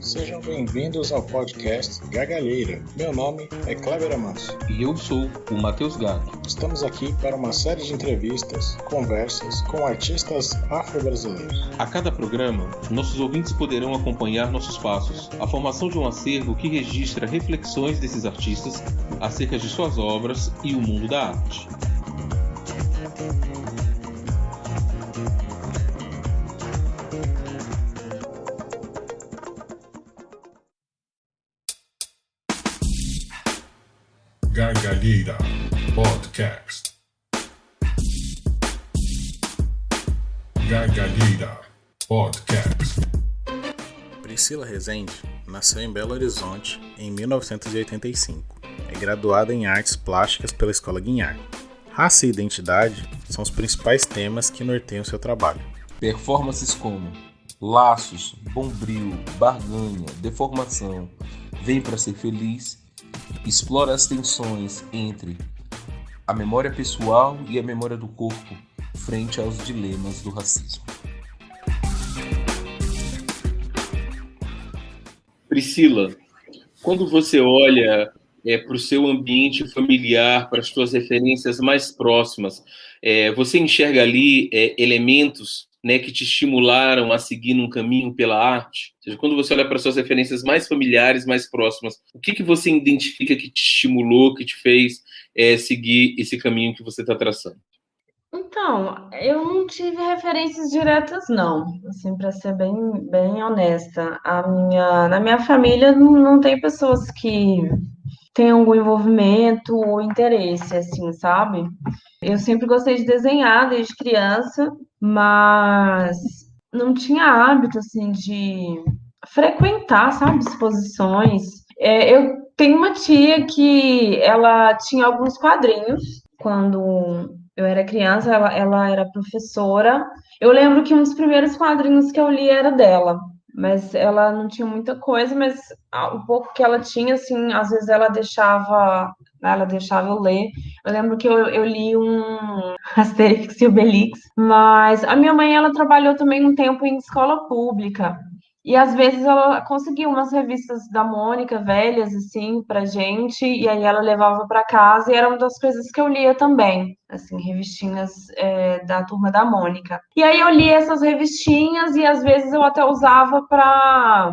Sejam bem-vindos ao podcast Gagalheira. Meu nome é Cleber Amancio. E eu sou o Matheus Gato. Estamos aqui para uma série de entrevistas, conversas com artistas afro-brasileiros. A cada programa, nossos ouvintes poderão acompanhar nossos passos, a formação de um acervo que registra reflexões desses artistas acerca de suas obras e o mundo da arte. Gargalheira Podcast. Gargalheira Podcast. Priscila Rezende nasceu em Belo Horizonte em 1985. É graduada em Artes Plásticas pela Escola Guignard. Raça e identidade são os principais temas que norteiam seu trabalho. Performances como Laços, Bombril, Barganha, Deformação, Vem Pra Ser Feliz explora as tensões entre a memória pessoal e a memória do corpo frente aos dilemas do racismo. Priscila, quando você olha para o seu ambiente familiar, para as suas referências mais próximas, você enxerga ali elementos, né, que te estimularam a seguir num caminho pela arte? Ou seja, quando você olha para as suas referências mais familiares, mais próximas, o que você identifica que te estimulou, que te fez seguir esse caminho que você está traçando? Então, eu não tive referências diretas, não. Assim, para ser bem honesta, na minha família não tem pessoas que têm algum envolvimento ou interesse, assim, sabe? Eu sempre gostei de desenhar desde criança, mas não tinha hábito, assim, de frequentar, sabe, exposições. Eu tenho uma tia que ela tinha alguns quadrinhos quando eu era criança, ela era professora. Eu lembro que um dos primeiros quadrinhos que eu li era dela, mas ela não tinha muita coisa, mas o pouco que ela tinha, assim, às vezes ela deixava eu ler. Eu lembro que eu li um Asterix e Obelix, mas a minha mãe, ela trabalhou também um tempo em escola pública. E às vezes ela conseguia umas revistas da Mônica velhas assim pra gente, e aí ela levava para casa e era uma das coisas que eu lia também, assim, revistinhas da Turma da Mônica. E aí eu lia essas revistinhas e às vezes eu até usava para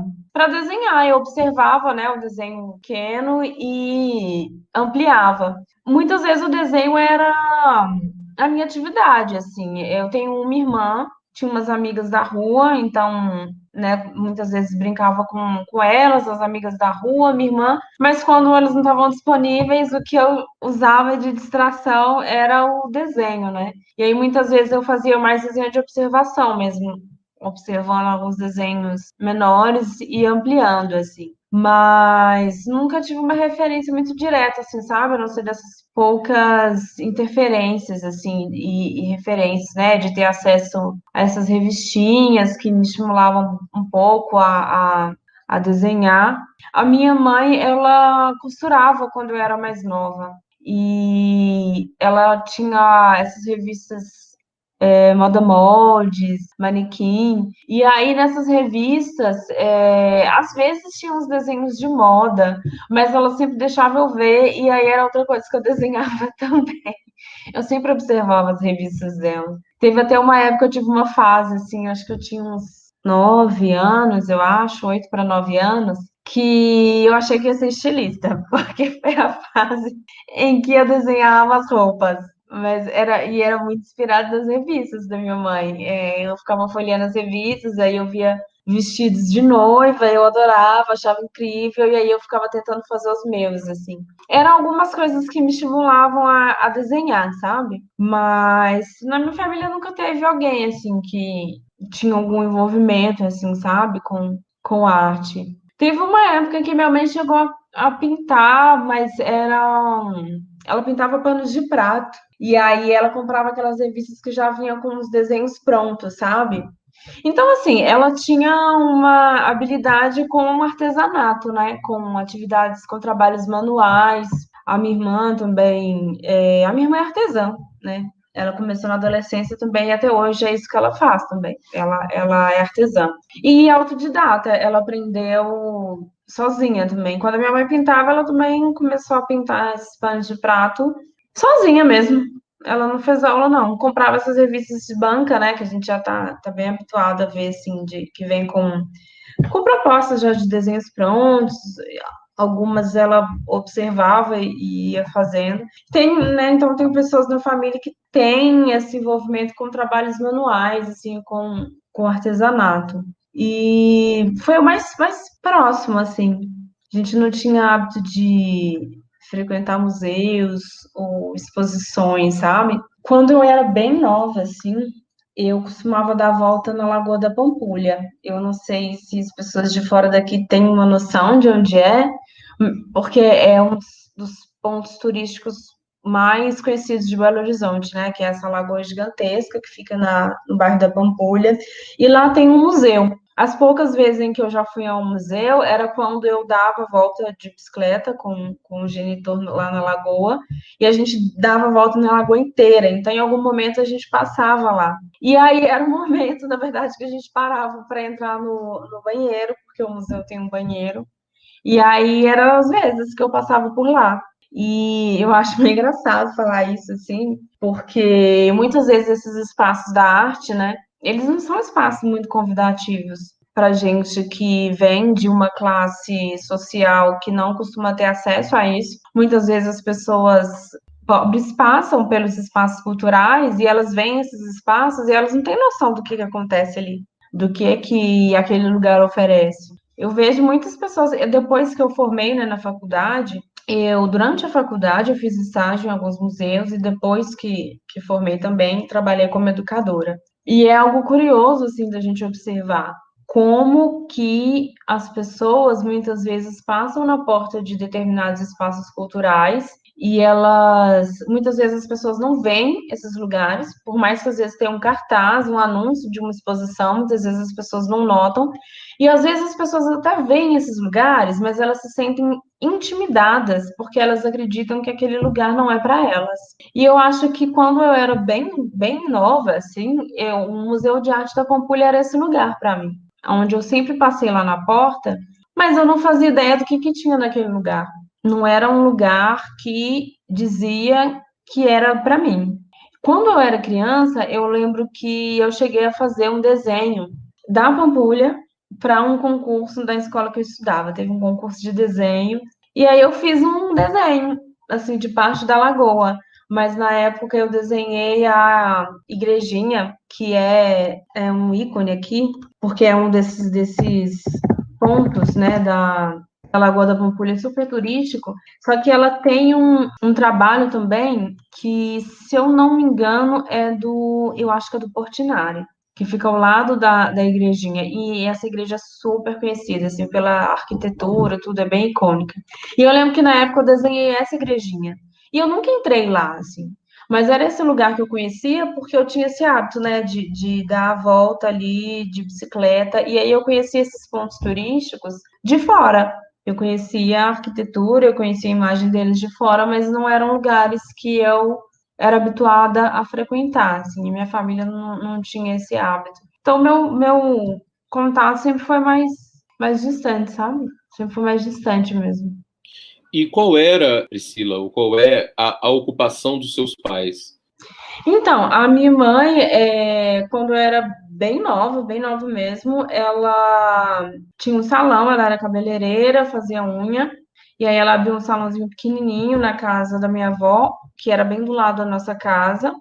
desenhar. Eu observava, né, o desenho pequeno e ampliava. Muitas vezes o desenho era a minha atividade, assim. Eu tenho uma irmã, tinha umas amigas da rua, então, né, muitas vezes brincava com elas, as amigas da rua, minha irmã, mas quando elas não estavam disponíveis, o que eu usava de distração era o desenho, né? E aí muitas vezes eu fazia mais desenho de observação mesmo, observando alguns desenhos menores e ampliando, assim. Mas nunca tive uma referência muito direta, assim, sabe? A não ser dessas poucas interferências, assim, e referências, né? De ter acesso a essas revistinhas que me estimulavam um pouco a desenhar. A minha mãe, ela costurava quando eu era mais nova. E ela tinha essas revistas Moda Moldes, Manequim. E aí, nessas revistas, às vezes tinha uns desenhos de moda, mas ela sempre deixava eu ver, e aí era outra coisa que eu desenhava também. Eu sempre observava as revistas dela. Teve até uma época, eu tive uma fase, assim, acho que eu tinha uns 9 anos, eu acho, 8 para 9 anos, que eu achei que ia ser estilista, porque foi a fase em que eu desenhava as roupas. Era muito inspirado nas revistas da minha mãe. Eu ficava folheando as revistas, aí eu via vestidos de noiva, eu adorava, achava incrível, e aí eu ficava tentando fazer os meus, assim. Eram algumas coisas que me estimulavam a desenhar, sabe? Mas na minha família nunca teve alguém, assim, que tinha algum envolvimento, assim, sabe? Com arte. Teve uma época que minha mãe chegou a pintar, mas ela pintava panos de prato. E aí ela comprava aquelas revistas que já vinham com os desenhos prontos, sabe? Então, assim, ela tinha uma habilidade com o artesanato, né? Com atividades, com trabalhos manuais. A minha irmã também, a minha irmã é artesã, né? Ela começou na adolescência também e até hoje é isso que ela faz também. Ela é artesã. E autodidata, ela aprendeu sozinha também. Quando a minha mãe pintava, ela também começou a pintar esses panos de prato sozinha mesmo. Ela não fez aula, não. Comprava essas revistas de banca, né? Que a gente já tá bem habituado a ver, assim, que vem com propostas já de desenhos prontos. Algumas ela observava e ia fazendo. Tem, né? Então, tem pessoas na família que têm esse envolvimento com trabalhos manuais, assim, com artesanato. E foi o mais próximo, assim. A gente não tinha hábito de frequentar museus ou exposições, sabe? Quando eu era bem nova, assim, eu costumava dar a volta na Lagoa da Pampulha. Eu não sei se as pessoas de fora daqui têm uma noção de onde é, porque é um dos pontos turísticos mais conhecidos de Belo Horizonte, né? Que é essa lagoa gigantesca que fica no bairro da Pampulha. E lá tem um museu. As poucas vezes em que eu já fui ao museu era quando eu dava a volta de bicicleta com o genitor lá na lagoa e a gente dava a volta na lagoa inteira. Então, em algum momento, a gente passava lá. E aí era o momento, na verdade, que a gente parava para entrar no banheiro, porque o museu tem um banheiro. E aí eram as vezes que eu passava por lá. E eu acho meio engraçado falar isso, assim, porque muitas vezes esses espaços da arte, né, eles não são espaços muito convidativos para gente que vem de uma classe social que não costuma ter acesso a isso. Muitas vezes as pessoas pobres passam pelos espaços culturais e elas veem esses espaços e elas não têm noção do que acontece ali, do que aquele lugar oferece. Eu vejo muitas pessoas, depois que eu formei, né, na faculdade, durante a faculdade, eu fiz estágio em alguns museus e depois que formei também, trabalhei como educadora. E é algo curioso, assim, da gente observar como que as pessoas muitas vezes passam na porta de determinados espaços culturais e muitas vezes as pessoas não veem esses lugares, por mais que às vezes tenha um cartaz, um anúncio de uma exposição, muitas vezes as pessoas não notam, e às vezes as pessoas até veem esses lugares, mas elas se sentem intimidadas, porque elas acreditam que aquele lugar não é para elas. E eu acho que quando eu era bem nova, assim, o Museu de Arte da Pampulha era esse lugar para mim, onde eu sempre passei lá na porta, mas eu não fazia ideia do que tinha naquele lugar. Não era um lugar que dizia que era para mim. Quando eu era criança, eu lembro que eu cheguei a fazer um desenho da Pampulha para um concurso da escola que eu estudava. Teve um concurso de desenho. E aí eu fiz um desenho, assim, de parte da lagoa. Mas na época eu desenhei a igrejinha, que é um ícone aqui, porque é um desses pontos, né, da Lagoa da Pampulha, super turístico. Só que ela tem um trabalho também que, se eu não me engano, eu acho que é do Portinari, que fica ao lado da igrejinha. E essa igreja é super conhecida, assim, pela arquitetura, tudo, é bem icônica. E eu lembro que na época eu desenhei essa igrejinha. E eu nunca entrei lá, assim. Mas era esse lugar que eu conhecia porque eu tinha esse hábito, né, de dar a volta ali de bicicleta. E aí eu conhecia esses pontos turísticos de fora. Eu conhecia a arquitetura, eu conhecia a imagem deles de fora, mas não eram lugares que eu era habituada a frequentar, assim, e minha família não tinha esse hábito. Então, meu contato sempre foi mais distante, sabe? Sempre foi mais distante mesmo. E qual era, Priscila, ou qual é a ocupação dos seus pais? Então, a minha mãe, quando eu era bem nova mesmo, ela tinha um salão, ela era cabeleireira, fazia unha, e aí ela abriu um salãozinho pequenininho na casa da minha avó, que era bem do lado da nossa casa.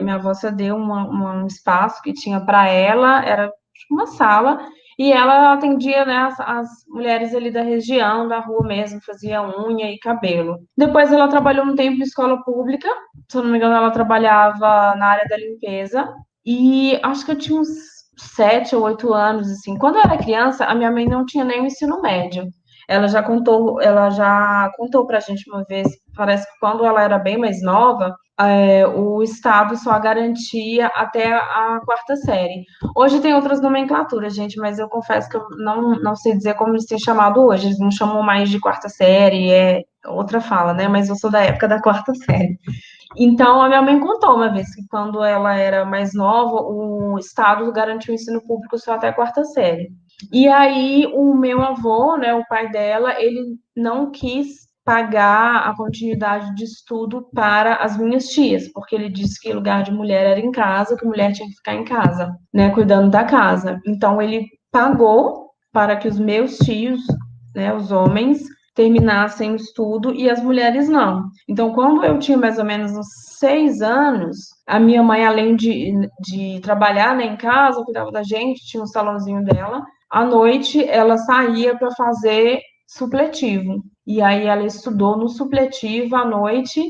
Minha avó cedeu um espaço que tinha para ela, era tipo uma sala, e ela atendia, né, as mulheres ali da região, da rua mesmo, fazia unha e cabelo. Depois ela trabalhou um tempo em escola pública, se eu não me engano, ela trabalhava na área da limpeza, e acho que eu tinha uns 7 ou 8 anos, assim. Quando eu era criança, a minha mãe não tinha nem o ensino médio. ela já contou pra gente uma vez, parece que quando ela era bem mais nova, o Estado só garantia até a quarta série. Hoje tem outras nomenclaturas, gente, mas eu confesso que eu não sei dizer como eles têm chamado hoje. Eles não chamam mais de quarta série, é outra fala, né? Mas eu sou da época da quarta série. Então, a minha mãe contou uma vez que quando ela era mais nova, o Estado garantiu o ensino público só até a quarta série. E aí, o meu avô, né, o pai dela, ele não quis pagar a continuidade de estudo para as minhas tias, porque ele disse que lugar de mulher era em casa, que mulher tinha que ficar em casa, né, cuidando da casa. Então, ele pagou para que os meus tios, né, os homens, terminassem o estudo e as mulheres não. Então, quando eu tinha mais ou menos uns 6 anos, a minha mãe, além de trabalhar, né, em casa, cuidava da gente, tinha um salãozinho dela, à noite ela saía para fazer supletivo. E aí ela estudou no supletivo à noite,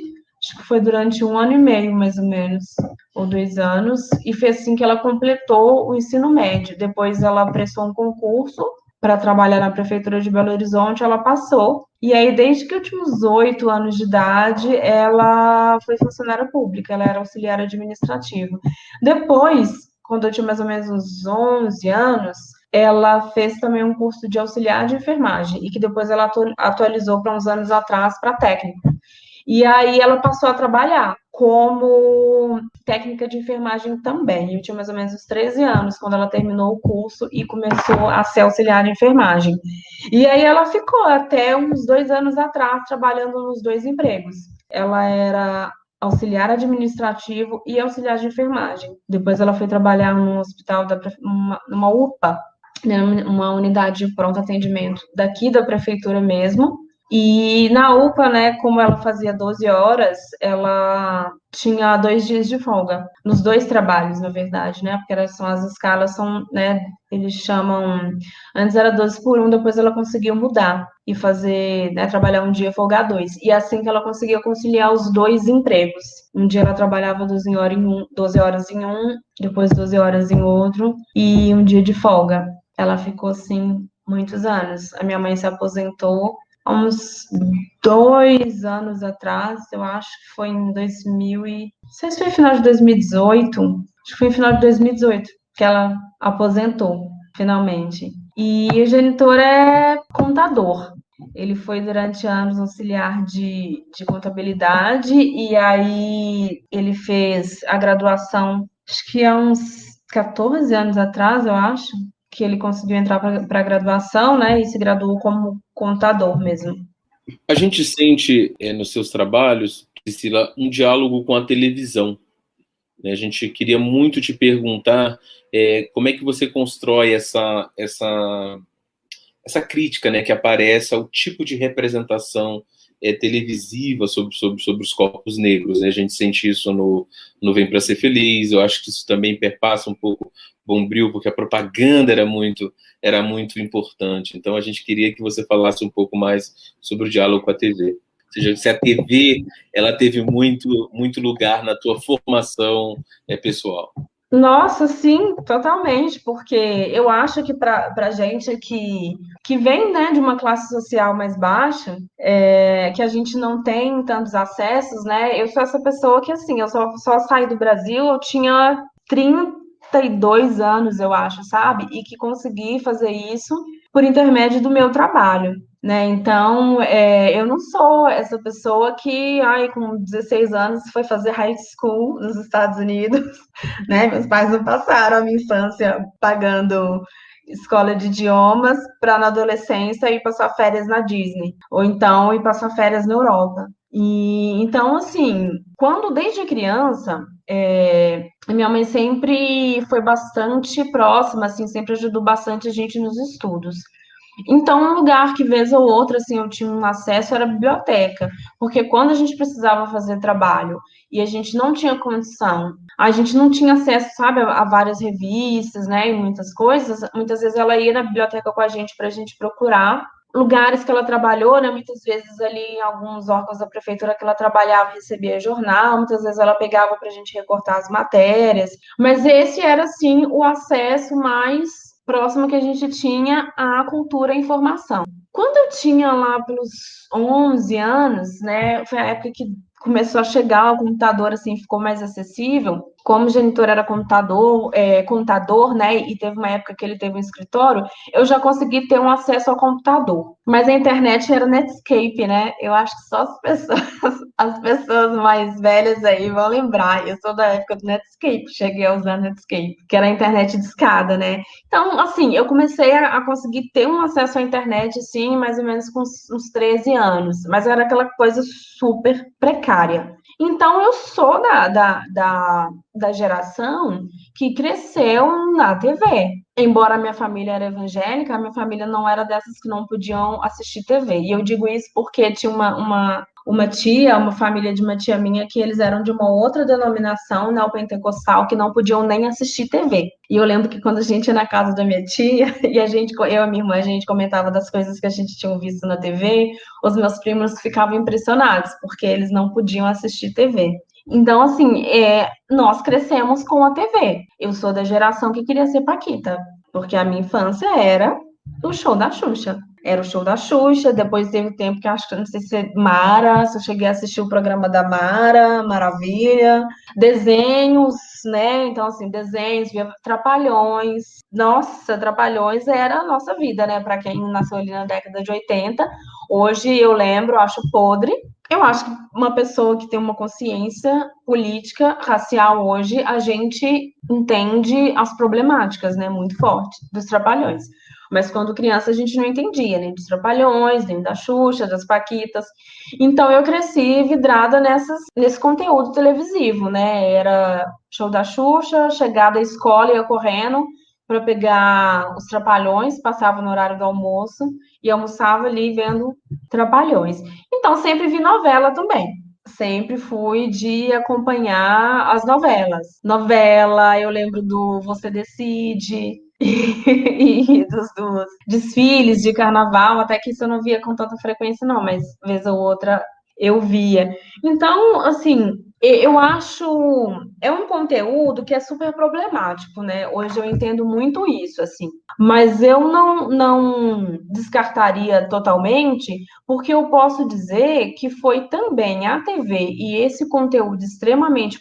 acho que foi durante 1 ano e meio, mais ou menos, ou 2 anos, e fez assim que ela completou o ensino médio. Depois ela prestou um concurso para trabalhar na prefeitura de Belo Horizonte, ela passou. E aí, desde que eu tinha uns 8 anos de idade, ela foi funcionária pública, ela era auxiliar administrativo. Depois, quando eu tinha mais ou menos uns 11 anos, ela fez também um curso de auxiliar de enfermagem, e que depois ela atualizou para uns anos atrás para técnico. E aí ela passou a trabalhar como técnica de enfermagem também. Eu tinha mais ou menos uns 13 anos quando ela terminou o curso e começou a ser auxiliar de enfermagem. E aí ela ficou até uns 2 anos atrás trabalhando nos 2 empregos. Ela era auxiliar administrativo e auxiliar de enfermagem. Depois ela foi trabalhar num hospital, numa UPA, né, uma unidade de pronto atendimento daqui da prefeitura mesmo. E na UPA, né, como ela fazia 12 horas, ela tinha 2 dias de folga, nos 2 trabalhos, na verdade, né, porque as escalas são, né, eles chamam, antes era 12 por 1, depois ela conseguiu mudar e fazer, né, trabalhar um dia, folgar 2, e assim que ela conseguia conciliar os 2 empregos. Um dia ela trabalhava 12 horas em um, depois 12 horas em outro, e um dia de folga. Ela ficou, assim, muitos anos. A minha mãe se aposentou há uns 2 anos atrás, eu acho que foi em 2000 e... Não sei se foi final de 2018, acho que foi em final de 2018 que ela aposentou, finalmente. E o genitor é contador. Ele foi durante anos auxiliar de contabilidade e aí ele fez a graduação, acho que há uns 14 anos atrás, eu acho, que ele conseguiu entrar para a graduação, né, e se graduou como contador mesmo. A gente sente nos seus trabalhos, Priscila, um diálogo com a televisão. Né? A gente queria muito te perguntar como é que você constrói essa crítica, né, que aparece ao tipo de representação televisiva sobre os corpos negros. Né? A gente sente isso no Vem Pra Ser Feliz, eu acho que isso também perpassa um pouco Bombril, porque a propaganda era muito importante. Então, a gente queria que você falasse um pouco mais sobre o diálogo com a TV. Ou seja, se a TV ela teve muito lugar na tua formação pessoal. Nossa, sim, totalmente, porque eu acho que para gente que vem, né, de uma classe social mais baixa, que a gente não tem tantos acessos, né? Eu sou essa pessoa que, assim, eu só saí do Brasil, eu tinha 32 anos, eu acho, sabe? E que consegui fazer isso por intermédio do meu trabalho. Né? Então, eu não sou essa pessoa que, com 16 anos, foi fazer high school nos Estados Unidos, né? Meus pais não passaram a minha infância pagando escola de idiomas para, na adolescência, ir passar férias na Disney, ou então ir passar férias na Europa. E então, assim, desde criança, a minha mãe sempre foi bastante próxima, assim, sempre ajudou bastante a gente nos estudos. Então, um lugar que, vez ou outra, assim, eu tinha um acesso era a biblioteca, porque quando a gente precisava fazer trabalho e a gente não tinha condição, a gente não tinha acesso, sabe, a várias revistas, né, e muitas coisas, muitas vezes ela ia na biblioteca com a gente para a gente procurar lugares que ela trabalhou, né, muitas vezes ali em alguns órgãos da prefeitura que ela trabalhava, recebia jornal, muitas vezes ela pegava para a gente recortar as matérias, mas esse era, assim, o acesso mais próximo que a gente tinha à cultura e informação. Quando eu tinha lá pelos 11 anos, né? Foi a época que começou a chegar o computador, assim, ficou mais acessível. Como o genitor era contador, né? E teve uma época que ele teve um escritório, eu já consegui ter um acesso ao computador. Mas a internet era Netscape, né? Eu acho que só as pessoas mais velhas aí vão lembrar. Eu sou da época do Netscape, cheguei a usar Netscape, que era a internet discada, né? Então, assim, eu comecei a conseguir ter um acesso à internet, assim, mais ou menos com uns 13 anos. Mas era aquela coisa super precária. Então, eu sou da geração que cresceu na TV. Embora a minha família era evangélica, a minha família não era dessas que não podiam assistir TV. E eu digo isso porque tinha uma tia, uma família de uma tia minha, que eles eram de uma outra denominação neopentecostal, que não podiam nem assistir TV. E eu lembro que quando a gente ia na casa da minha tia, e eu e a minha irmã, a gente comentava das coisas que a gente tinha visto na TV, os meus primos ficavam impressionados, porque eles não podiam assistir TV. Então, assim, nós crescemos com a TV. Eu sou da geração que queria ser Paquita, porque a minha infância era o show da Xuxa. Era o show da Xuxa, depois teve tempo que acho que não sei se é Mara, se eu cheguei a assistir o programa da Mara, Maravilha, desenhos, né? Então, assim, desenhos, via Trapalhões. Nossa, Trapalhões era a nossa vida, né? Para quem nasceu ali na década de 80. Hoje eu lembro, acho podre. Eu acho que uma pessoa que tem uma consciência política, racial hoje, a gente entende as problemáticas, né? Muito forte dos Trapalhões. Mas quando criança a gente não entendia, nem dos Trapalhões, nem da Xuxa, das Paquitas. Então eu cresci vidrada nesse conteúdo televisivo, né? Era show da Xuxa, chegada à escola, ia correndo para pegar os Trapalhões, passava no horário do almoço e almoçava ali vendo Trapalhões. Então sempre vi novela também. Sempre fui de acompanhar as novelas. Novela, eu lembro do Você Decide, e dos desfiles de carnaval, até que isso eu não via com tanta frequência, não, mas vez ou outra eu via. Então, assim, eu acho é um conteúdo que é super problemático, né? Hoje eu entendo muito isso, assim. Mas eu não descartaria totalmente, porque eu posso dizer que foi também a TV e esse conteúdo extremamente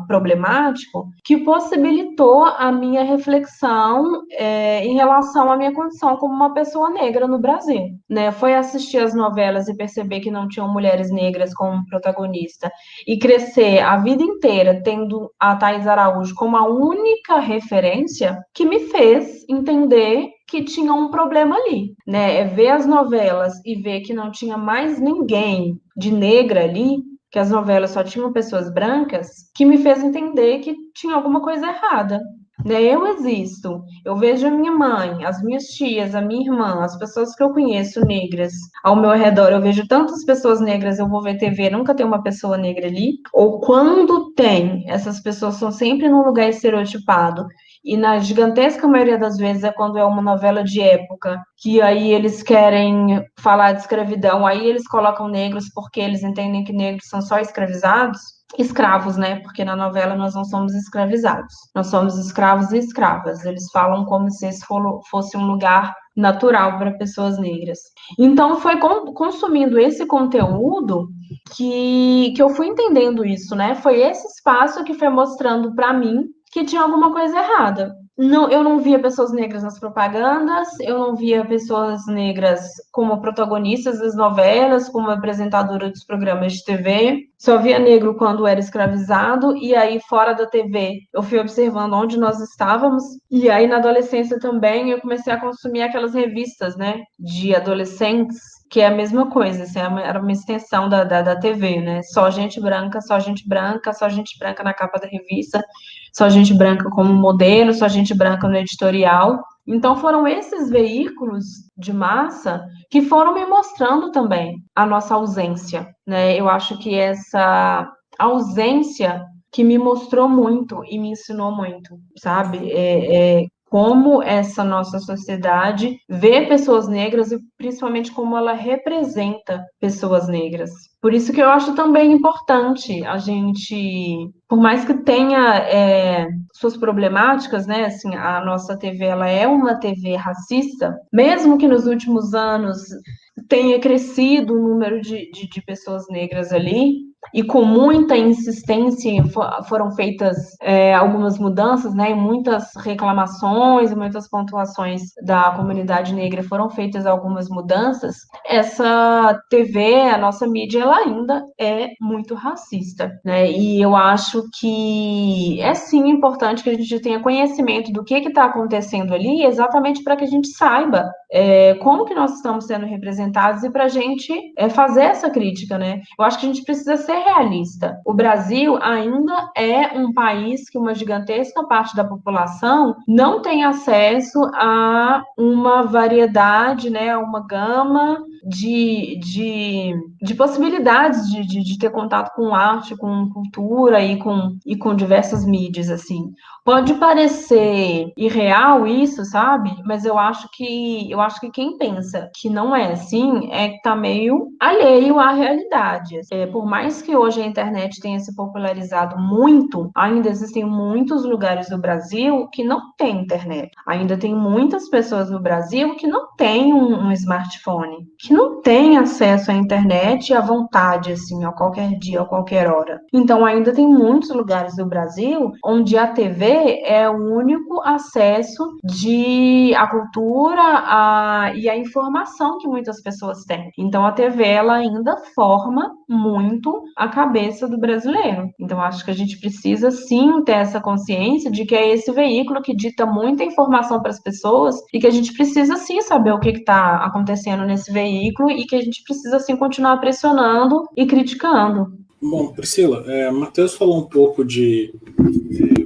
problemático que possibilitou a minha reflexão em relação à minha condição como uma pessoa negra no Brasil, né? Foi assistir as novelas e perceber que não tinham mulheres negras como protagonista e crescer a vida inteira tendo a Thaís Araújo como a única referência que me fez entender que tinha um problema ali, né? Ver as novelas e ver que não tinha mais ninguém de negra ali, que as novelas só tinham pessoas brancas, que me fez entender que tinha alguma coisa errada. Né? Eu existo, eu vejo a minha mãe, as minhas tias, a minha irmã, as pessoas que eu conheço negras ao meu redor, eu vejo tantas pessoas negras, eu vou ver TV, nunca tem uma pessoa negra ali, ou quando tem, essas pessoas são sempre num lugar estereotipado, e na gigantesca maioria das vezes é quando é uma novela de época, que aí eles querem falar de escravidão, aí eles colocam negros porque eles entendem que negros são só escravos, né? Porque na novela nós não somos escravizados, nós somos escravos e escravas. Eles falam como se esse fosse um lugar natural para pessoas negras. Então foi consumindo esse conteúdo que eu fui entendendo isso, né? Foi esse espaço que foi mostrando para mim que tinha alguma coisa errada. Não, eu não via pessoas negras nas propagandas, eu não via pessoas negras como protagonistas das novelas, como apresentadora dos programas de TV. Só via negro quando era escravizado, e aí fora da TV eu fui observando onde nós estávamos. E aí na adolescência também eu comecei a consumir aquelas revistas, né, de adolescentes, que é a mesma coisa, assim, era uma extensão da TV, né? Só gente branca, só gente branca, só gente branca na capa da revista, só gente branca como modelo, só gente branca no editorial. Então foram esses veículos de massa que foram me mostrando também a nossa ausência, né? Eu acho que essa ausência que me mostrou muito e me ensinou muito, sabe? Como essa nossa sociedade vê pessoas negras e principalmente como ela representa pessoas negras. Por isso que eu acho também importante a gente, por mais que tenha suas problemáticas, né? Assim, a nossa TV ela é uma TV racista, mesmo que nos últimos anos tenha crescido o número de pessoas negras ali, e com muita insistência foram feitas algumas mudanças, né, e muitas reclamações e muitas pontuações da comunidade negra foram feitas algumas mudanças. Essa TV, a nossa mídia, ela ainda é muito racista, né, e eu acho que é sim importante que a gente tenha conhecimento do que está acontecendo ali, exatamente para que a gente saiba como que nós estamos sendo representados e para a gente fazer essa crítica, né? Eu acho que a gente precisa ser realista. O Brasil ainda é um país que uma gigantesca parte da população não tem acesso a uma variedade, né, uma gama de possibilidades de ter contato com arte, com cultura e com diversas mídias, assim. Pode parecer irreal isso, sabe? Mas eu acho que quem pensa que não é assim é que tá meio alheio à realidade. Por mais que hoje a internet tenha se popularizado muito, ainda existem muitos lugares do Brasil que não tem internet. Ainda tem muitas pessoas no Brasil que não têm um smartphone, que não têm acesso à internet à vontade, assim, a qualquer dia, a qualquer hora. Então ainda tem muitos lugares do Brasil onde a TV é o único acesso à cultura e à informação que muitas pessoas têm. Então, a TV, ela ainda forma muito a cabeça do brasileiro. Então, acho que a gente precisa, sim, ter essa consciência de que é esse veículo que dita muita informação para as pessoas e que a gente precisa, sim, saber o que está acontecendo nesse veículo e que a gente precisa, sim, continuar pressionando e criticando. Bom, Priscila, Matheus falou um pouco de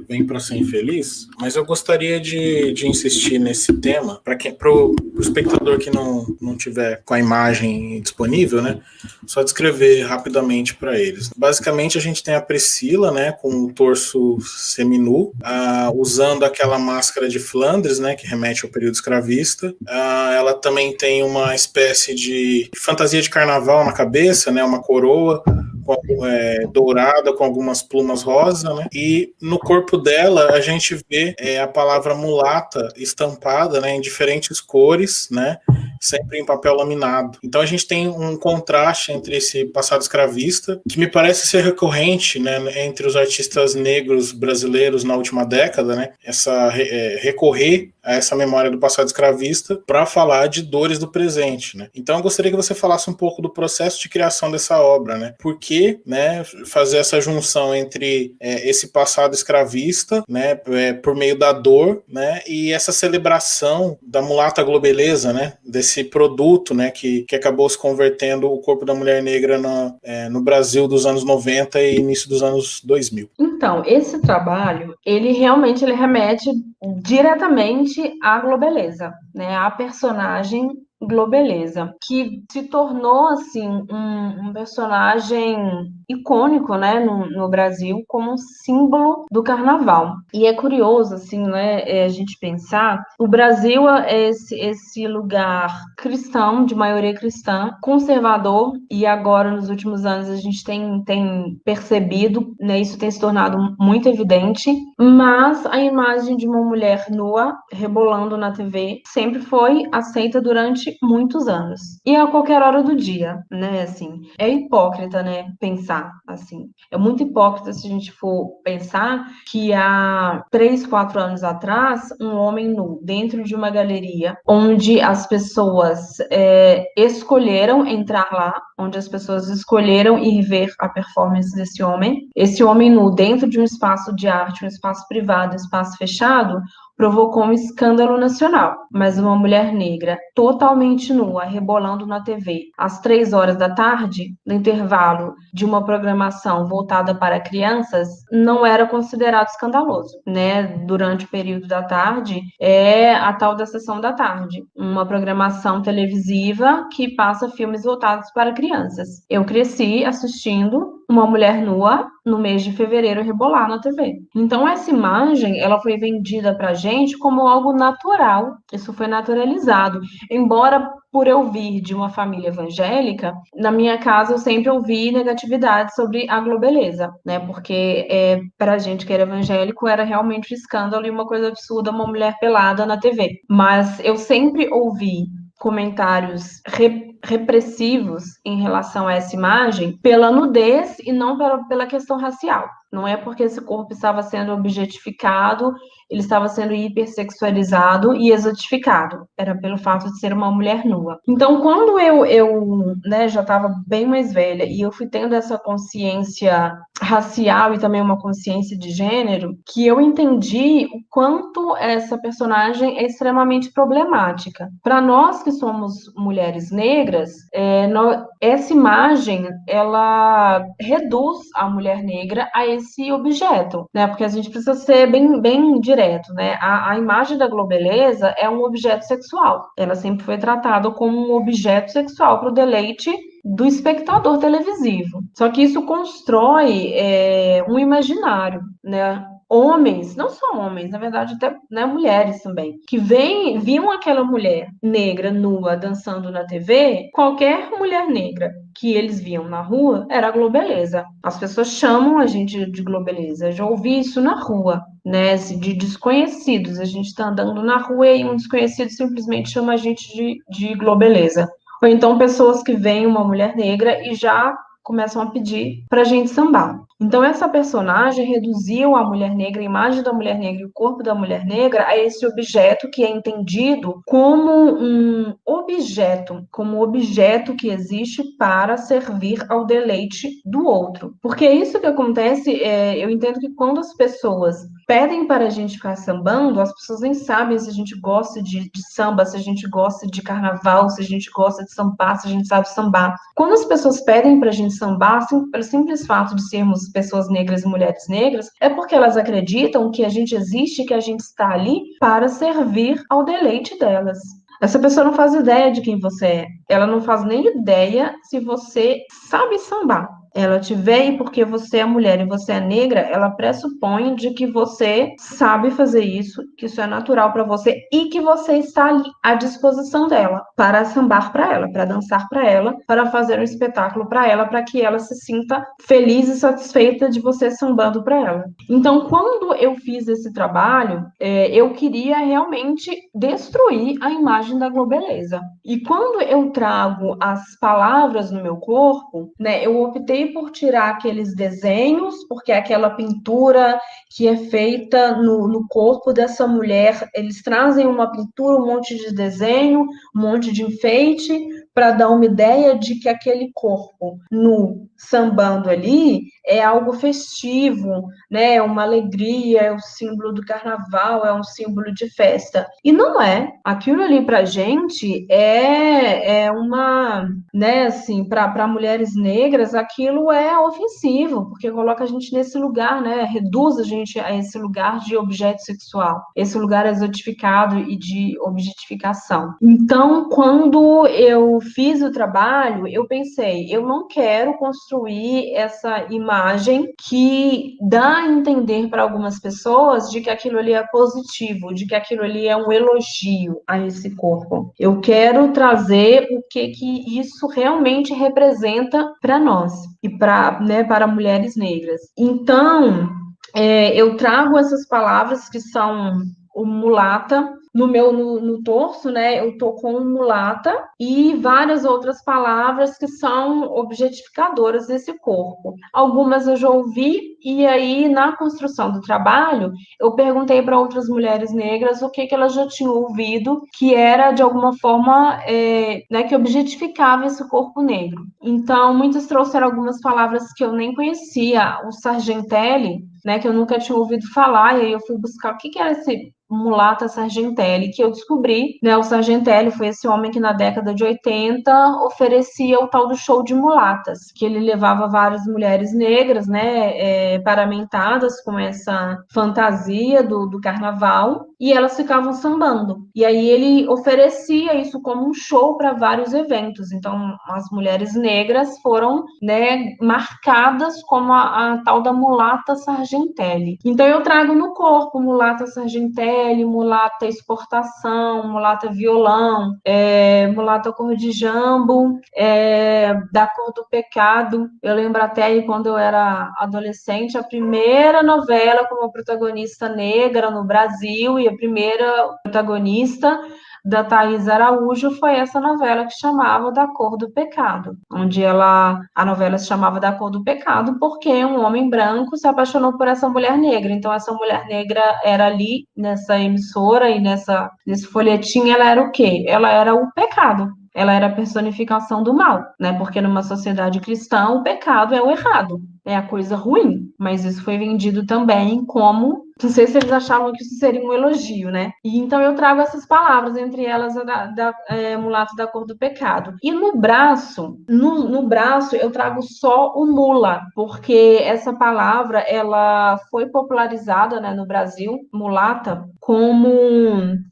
Vem Pra Ser Infeliz, mas eu gostaria de insistir nesse tema, para o espectador que não tiver com a imagem disponível, né, só descrever rapidamente para eles. Basicamente, a gente tem a Priscila, né, com o torso seminu, usando aquela máscara de Flandres, né, que remete ao período escravista. Ela também tem uma espécie de fantasia de carnaval na cabeça, né, uma coroa dourada com algumas plumas rosa, né? E no corpo dela a gente vê a palavra mulata estampada, né, em diferentes cores, né, sempre em papel laminado. Então a gente tem um contraste entre esse passado escravista, que me parece ser recorrente, né, entre os artistas negros brasileiros na última década, né, recorrer a essa memória do passado escravista para falar de dores do presente, né? Então eu gostaria que você falasse um pouco do processo de criação dessa obra, né? Por que, né, fazer essa junção entre esse passado escravista, né, por meio da dor, né, e essa celebração da mulata globeleza, né, desse produto, né, que acabou se convertendo o corpo da mulher negra no Brasil dos anos 90 e início dos anos 2000. Então, esse trabalho, ele realmente remete diretamente à Globeleza, né? A personagem Globeleza, que se tornou assim um personagem icônico, né, no Brasil, como um símbolo do carnaval. E é curioso assim, né, a gente pensar, o Brasil é esse lugar cristão, de maioria cristã, conservador, e agora nos últimos anos a gente tem percebido, né, isso tem se tornado muito evidente, mas a imagem de uma mulher nua rebolando na TV sempre foi aceita durante muitos anos. E a qualquer hora do dia, né, assim. É hipócrita, né, pensar assim. É muito hipócrita se a gente for pensar que há 3, 4 anos atrás, um homem nu dentro de uma galeria onde as pessoas escolheram entrar lá, onde as pessoas escolheram ir ver a performance desse homem. Esse homem nu dentro de um espaço de arte, um espaço privado, um espaço fechado, provocou um escândalo nacional. Mas uma mulher negra totalmente nua, rebolando na TV, às 3 horas da tarde, no intervalo de uma programação voltada para crianças, não era considerado escandaloso, né? Durante o período da tarde, é a tal da sessão da tarde, uma programação televisiva que passa filmes voltados para crianças. Eu cresci assistindo uma mulher nua no mês de fevereiro rebolar na TV. Então essa imagem, ela foi vendida pra gente como algo natural. Isso foi naturalizado. Embora por eu vir de uma família evangélica, na minha casa eu sempre ouvi negatividade sobre a Globeleza, né? Porque pra gente que era evangélico era realmente um escândalo e uma coisa absurda uma mulher pelada na TV. Mas eu sempre ouvi comentários repressivos em relação a essa imagem pela nudez e não pela questão racial. Não é porque esse corpo estava sendo objetificado, ele estava sendo hipersexualizado e exotificado. Era pelo fato de ser uma mulher nua. Então, quando eu já estava bem mais velha e eu fui tendo essa consciência racial e também uma consciência de gênero, que eu entendi o quanto essa personagem é extremamente problemática. Para nós que somos mulheres negras, essa imagem, ela reduz a mulher negra a esse objeto, né? Porque a gente precisa ser bem direto, né? A imagem da Globeleza é um objeto sexual. Ela sempre foi tratada como um objeto sexual para o deleite do espectador televisivo. Só que isso constrói um imaginário, né? Homens, não só homens, na verdade até, né, mulheres também, que viam aquela mulher negra nua dançando na TV, qualquer mulher negra que eles viam na rua era a Globeleza. As pessoas chamam a gente de Globeleza. Eu já ouvi isso na rua, né, de desconhecidos. A gente está andando na rua e um desconhecido simplesmente chama a gente de Globeleza. Ou então pessoas que veem uma mulher negra e já começam a pedir pra gente sambar. Então essa personagem reduziu a mulher negra, a imagem da mulher negra e o corpo da mulher negra a esse objeto que é entendido como um objeto, como objeto que existe para servir ao deleite do outro. Porque é isso que acontece, eu entendo que quando as pessoas pedem para a gente ficar sambando, as pessoas nem sabem se a gente gosta de samba, se a gente gosta de carnaval, se a gente gosta de sambar, se a gente sabe sambar. Quando as pessoas pedem para a gente sambar, pelo simples fato de sermos pessoas negras e mulheres negras, é porque elas acreditam que a gente existe, que a gente está ali para servir ao deleite delas. Essa pessoa não faz ideia de quem você é. Ela não faz nem ideia se você sabe sambar. Ela te vê porque você é mulher e você é negra, ela pressupõe de que você sabe fazer isso, que isso é natural para você e que você está ali à disposição dela para sambar para ela, para dançar para ela, para fazer um espetáculo para ela, para que ela se sinta feliz e satisfeita de você sambando para ela. Então, quando eu fiz esse trabalho, eu queria realmente destruir a imagem da Globeleza. E quando eu trago as palavras no meu corpo, né, eu optei por tirar aqueles desenhos, porque aquela pintura que é feita no corpo dessa mulher, eles trazem uma pintura, um monte de desenho, um monte de enfeite, para dar uma ideia de que aquele corpo nu sambando ali é algo festivo, né? É uma alegria, é o símbolo do carnaval, é um símbolo de festa. E não é. Aquilo ali pra gente é uma, né, assim, para mulheres negras, aquilo é ofensivo, porque coloca a gente nesse lugar, né? Reduz a gente a esse lugar de objeto sexual, esse lugar exotificado e de objetificação. Então, quando eu fiz o trabalho, eu pensei, eu não quero construir essa imagem que dá a entender para algumas pessoas de que aquilo ali é positivo, de que aquilo ali é um elogio a esse corpo. Eu quero trazer o que isso realmente representa para nós e para mulheres negras. Então, eu trago essas palavras que são o mulata. No torso, né, eu tô com mulata e várias outras palavras que são objetificadoras desse corpo. Algumas eu já ouvi e aí na construção do trabalho eu perguntei para outras mulheres negras o que elas já tinham ouvido que era de alguma forma né, que objetificava esse corpo negro. Então muitas trouxeram algumas palavras que eu nem conhecia, o Sargentelli, né, que eu nunca tinha ouvido falar, e aí eu fui buscar o que era esse mulata Sargentelli, que eu descobri, né, o Sargentelli foi esse homem que na década de 80 oferecia o tal do show de mulatas, que ele levava várias mulheres negras, né, paramentadas com essa fantasia do carnaval, e elas ficavam sambando. E aí ele oferecia isso como um show para vários eventos. Então, as mulheres negras foram, né, marcadas como a tal da mulata Sargentelli. Então, eu trago no corpo mulata Sargentelli, mulata exportação, mulata violão, mulata cor de jambo, da cor do pecado. Eu lembro até aí quando eu era adolescente, a primeira novela com uma protagonista negra no Brasil e a primeira protagonista, da Thaís Araújo foi essa novela que chamava Da Cor do Pecado, onde a novela se chamava Da Cor do Pecado porque um homem branco se apaixonou por essa mulher negra. Então, essa mulher negra era ali, nessa emissora e nesse folhetim, ela era o quê? Ela era o pecado. Ela era a personificação do mal, né? Porque numa sociedade cristã, o pecado é o errado, é a coisa ruim. Mas isso foi vendido também como... Não sei se eles achavam que isso seria um elogio, né? E então eu trago essas palavras, entre elas mulato da cor do pecado. E no braço, no braço eu trago só o mula, porque essa palavra, ela foi popularizada, né, no Brasil, mulata, como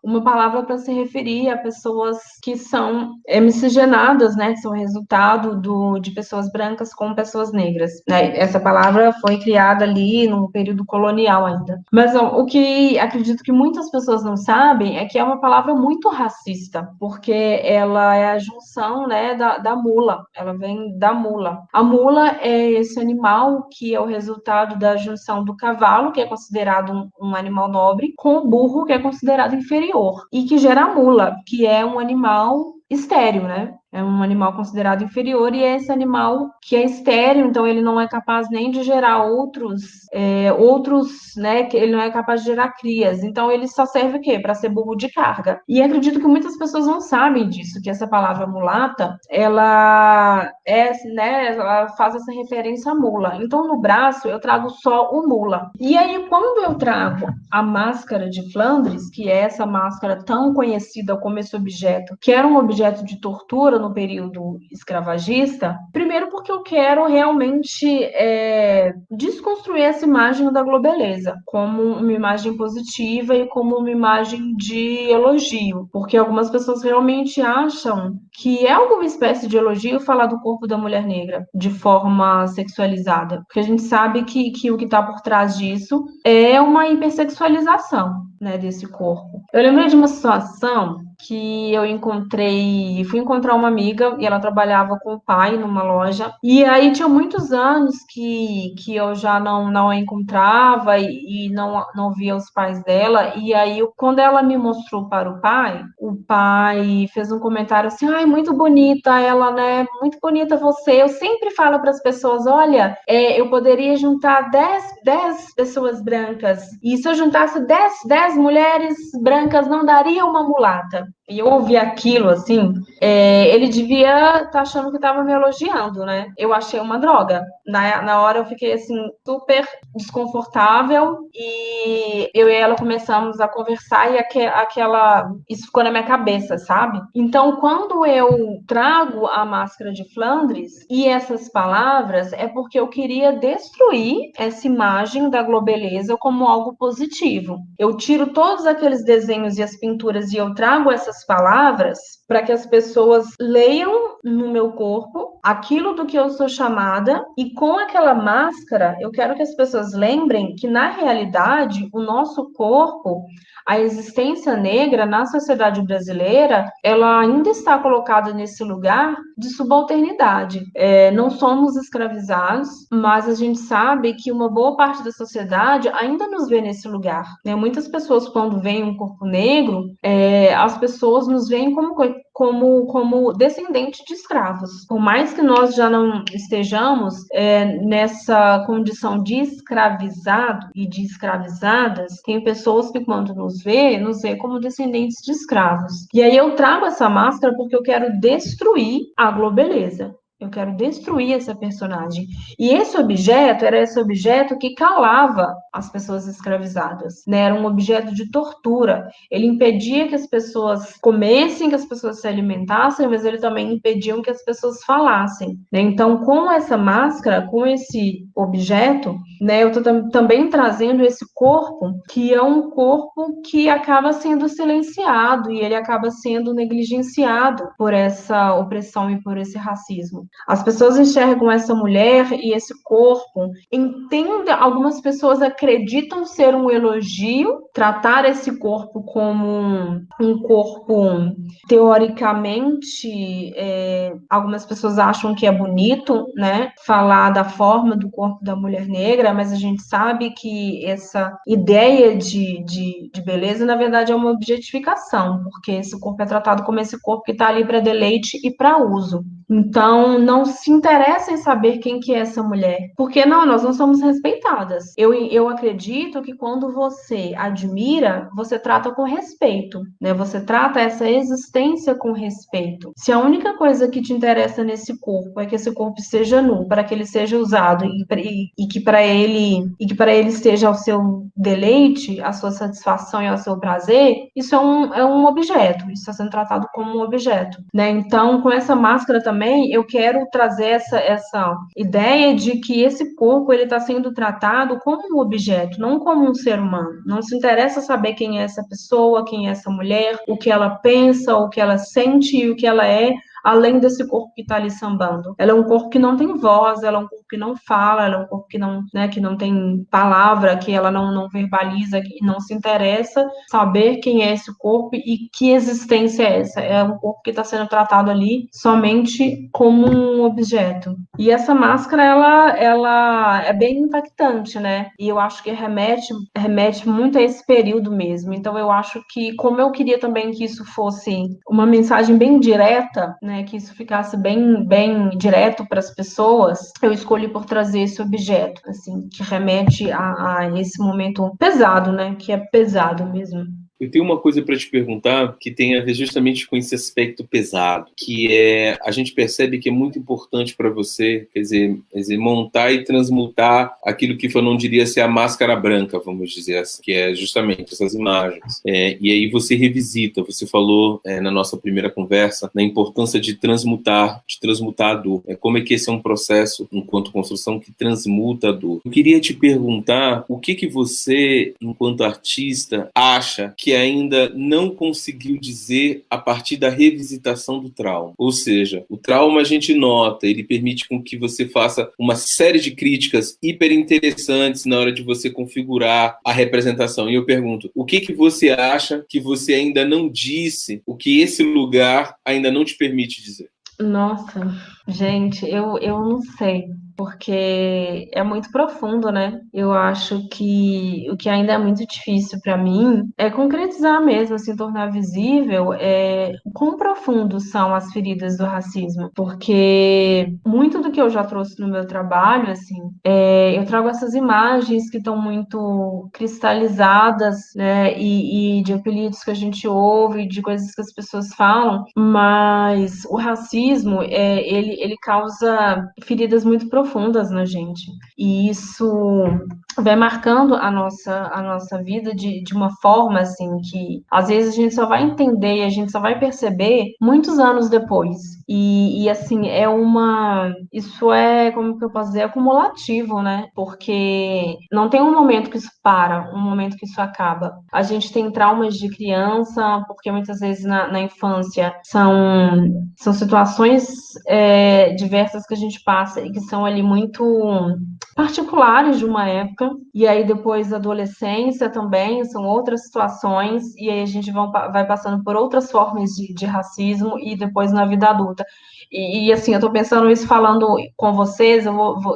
uma palavra para se referir a pessoas que são miscigenadas, né, que são resultado de pessoas brancas com pessoas negras, né? Essa palavra foi criada ali no período colonial ainda. Mas ó, o que acredito que muitas pessoas não sabem é que é uma palavra muito racista, porque ela é a junção, né, da mula, ela vem da mula. A mula é esse animal que é o resultado da junção do cavalo, que é considerado um animal nobre, com o burro, que é considerado inferior, e que gera a mula, que é um animal estéril, né? É um animal considerado inferior e é esse animal que é estéril, então ele não é capaz nem de gerar outros, né? Que ele não é capaz de gerar crias. Então ele só serve o quê? Para ser burro de carga. E acredito que muitas pessoas não sabem disso, que essa palavra mulata, ela né? Ela faz essa referência à mula. Então no braço eu trago só o mula. E aí quando eu trago a máscara de Flandres, que é essa máscara tão conhecida como esse objeto, que era um objeto de tortura no período escravagista, primeiro porque eu quero realmente desconstruir essa imagem da globeleza como uma imagem positiva e como uma imagem de elogio, porque algumas pessoas realmente acham que é alguma espécie de elogio falar do corpo da mulher negra de forma sexualizada, porque a gente sabe que o que está por trás disso é uma hipersexualização, né, desse corpo. Eu lembrei de uma situação que eu fui encontrar uma amiga e ela trabalhava com o pai numa loja, e aí tinha muitos anos que eu já não a encontrava e não via os pais dela, e aí quando ela me mostrou para o pai fez um comentário assim: ai, muito bonita ela, né, muito bonita você. Eu sempre falo para as pessoas, olha, eu poderia juntar 10 pessoas brancas, e se eu juntasse 10 mulheres brancas, não daria uma mulata. E eu ouvi aquilo, assim, ele devia estar achando que estava me elogiando, né? Eu achei uma droga. Na hora eu fiquei, assim, super desconfortável e eu e ela começamos a conversar e isso ficou na minha cabeça, sabe? Então, quando eu trago a máscara de Flandres e essas palavras, é porque eu queria destruir essa imagem da globeleza como algo positivo. Eu tiro todos aqueles desenhos e as pinturas e eu trago essas palavras para que as pessoas leiam no meu corpo aquilo do que eu sou chamada, e com aquela máscara eu quero que as pessoas lembrem que na realidade o nosso corpo, a existência negra na sociedade brasileira, ela ainda está colocada nesse lugar de subalternidade. Não somos escravizados, mas a gente sabe que uma boa parte da sociedade ainda nos vê nesse lugar, né? Muitas pessoas, quando veem um corpo negro, as pessoas nos veem como descendente de escravos. Por mais que nós já não estejamos nessa condição de escravizado e de escravizadas, tem pessoas que, quando nos vê como descendentes de escravos. E aí eu trago essa máscara porque eu quero destruir a globeleza. Eu quero destruir essa personagem. E esse objeto era esse objeto que calava as pessoas escravizadas, né? Era um objeto de tortura. Ele impedia que as pessoas comessem, que as pessoas se alimentassem, mas ele também impedia que as pessoas falassem, né? Então, com essa máscara, com esse objeto, né, eu estou também trazendo esse corpo, que é um corpo que acaba sendo silenciado e ele acaba sendo negligenciado por essa opressão e por esse racismo. As pessoas enxergam essa mulher e esse corpo, entendem, algumas pessoas acreditam ser um elogio, tratar esse corpo como um corpo teoricamente, algumas pessoas acham que é bonito, né? Falar da forma do corpo da mulher negra, mas a gente sabe que essa ideia de beleza, na verdade, é uma objetificação, porque esse corpo é tratado como esse corpo que está ali para deleite e para uso. Então, não se interessa em saber quem que é essa mulher, porque não, nós não somos respeitadas. Eu acredito que quando você admira, você trata com respeito, né? Você trata essa existência com respeito. Se a única coisa que te interessa nesse corpo é que esse corpo seja nu, para que ele seja usado e que para ele esteja ao seu deleite, à sua satisfação e ao seu prazer, isso é um objeto, isso está sendo tratado como um objeto, né? Então, com essa máscara também, eu quero trazer essa ideia de que esse corpo ele está sendo tratado como um objeto, não como um ser humano. Não se interessa saber quem é essa pessoa, quem é essa mulher, o que ela pensa, o que ela sente e o que ela é, além desse corpo que está ali sambando. Ela é um corpo que não tem voz, ela é um corpo que não fala, ela é um corpo que não, né, que não tem palavra, que ela não verbaliza, que não se interessa saber quem é esse corpo e que existência é essa. É um corpo que está sendo tratado ali somente como um objeto. E essa máscara, ela é bem impactante, né? E eu acho que remete muito a esse período mesmo. Então, eu acho que, como eu queria também que isso fosse uma mensagem bem direta, né, que isso ficasse bem direto para as pessoas, eu escolhi por trazer esse objeto, assim, que remete a esse momento pesado, né, que é pesado mesmo. Eu tenho uma coisa para te perguntar que tem a ver justamente com esse aspecto pesado, que é, a gente percebe que é muito importante para você, quer dizer, montar e transmutar aquilo que eu não diria ser a máscara branca, vamos dizer assim, que é justamente essas imagens. E aí você revisita, você falou na nossa primeira conversa, na importância de transmutar a dor. Como é que esse é um processo, enquanto construção, que transmuta a dor. Eu queria te perguntar o que você, enquanto artista, acha que ainda não conseguiu dizer a partir da revisitação do trauma. Ou seja, o trauma a gente nota, ele permite com que você faça uma série de críticas hiper interessantes na hora de você configurar a representação. E eu pergunto, o que você acha que você ainda não disse, o que esse lugar ainda não te permite dizer? Nossa, gente, eu não sei, porque é muito profundo, né? Eu acho que o que ainda é muito difícil para mim é concretizar mesmo, assim, tornar visível o quão profundos são as feridas do racismo, porque muito do que eu já trouxe no meu trabalho, assim, eu trago essas imagens que estão muito cristalizadas, né? E de apelidos que a gente ouve, de coisas que as pessoas falam, mas o racismo ele causa feridas muito profundas na gente. E isso vai marcando a nossa vida de uma forma, assim, que às vezes a gente só vai entender e a gente só vai perceber muitos anos depois. E assim, isso é, como que eu posso dizer, acumulativo, né? Porque não tem um momento que isso para, um momento que isso acaba. A gente tem traumas de criança, porque muitas vezes na infância são situações diversas que a gente passa e que são ali muito particulares de uma época, e aí depois da adolescência também são outras situações, e aí a gente vai passando por outras formas de racismo e depois na vida adulta. E assim, eu tô pensando isso falando com vocês,